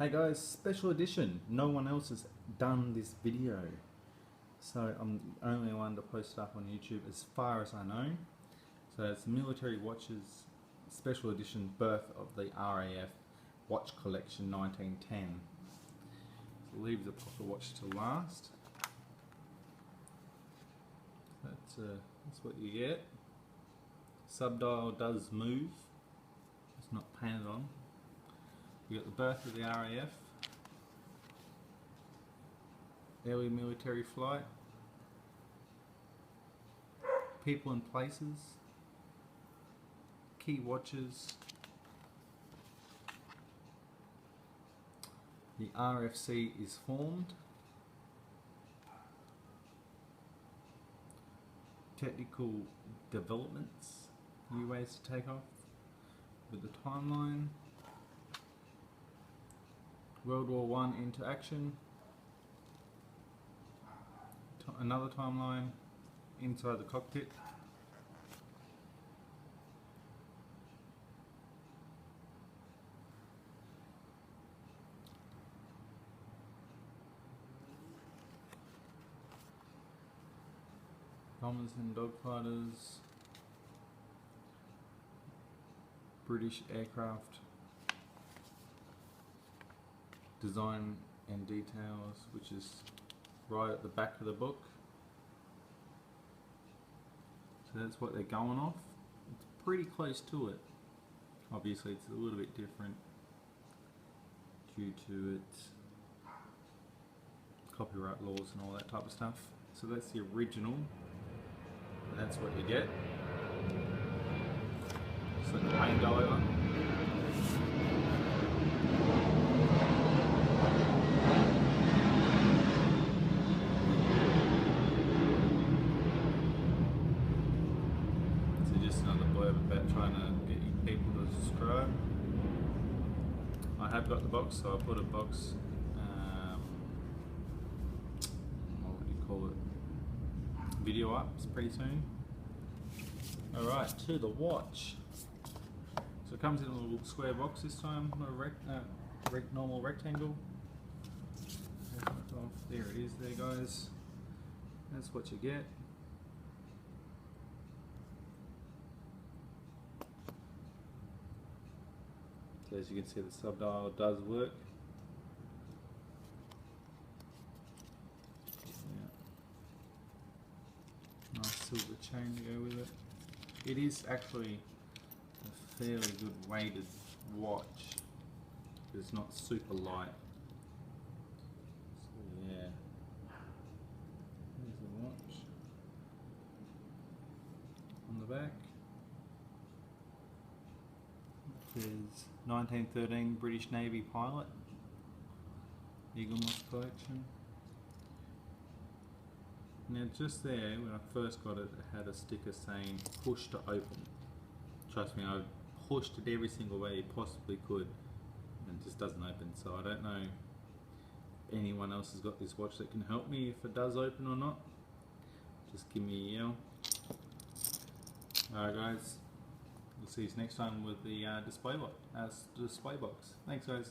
Hey guys, special edition. No one else has done this video, so I'm the only one to post it up on YouTube as far as I know. So it's Military Watches Special Edition Birth of the RAF Watch Collection 1910. So leave the pocket watch to last. That's what you get. Subdial does move. It's not painted on. You got the birth of the RAF, early military flight, people and places, key watches, the RFC is formed, technical developments, new ways to take off, with the timeline. World War I into action, another timeline, inside the cockpit, bombers and dogfighters, British aircraft, design and details, which is right at the back of the book. So that's what they're going off. It's pretty close to it. Obviously it's a little bit different due to its copyright laws and all that type of stuff. So that's the original, and that's what you get. Just let the paint go over. About trying to get you people to subscribe. I have got the box, so I put a box, what would you call it, video up pretty soon. Alright, to the watch. So it comes in a little square box this time, not a normal rectangle. There it is there, guys. That's what you get. So as you can see, the subdial does work. Yeah. Nice silver chain to go with it. It is actually a fairly good weighted watch. It's not super light. So yeah. There's the watch. On the back. Is 1913 British Navy pilot, Eaglemoss collection. Now just there, when I first got it, it had a sticker saying push to open. Trust me, I pushed it every single way you possibly could and it just doesn't open. So I don't know if anyone else has got this watch that can help me if it does open or not. Just give me a yell. Alright guys. We'll see you next time with the display box. Thanks guys.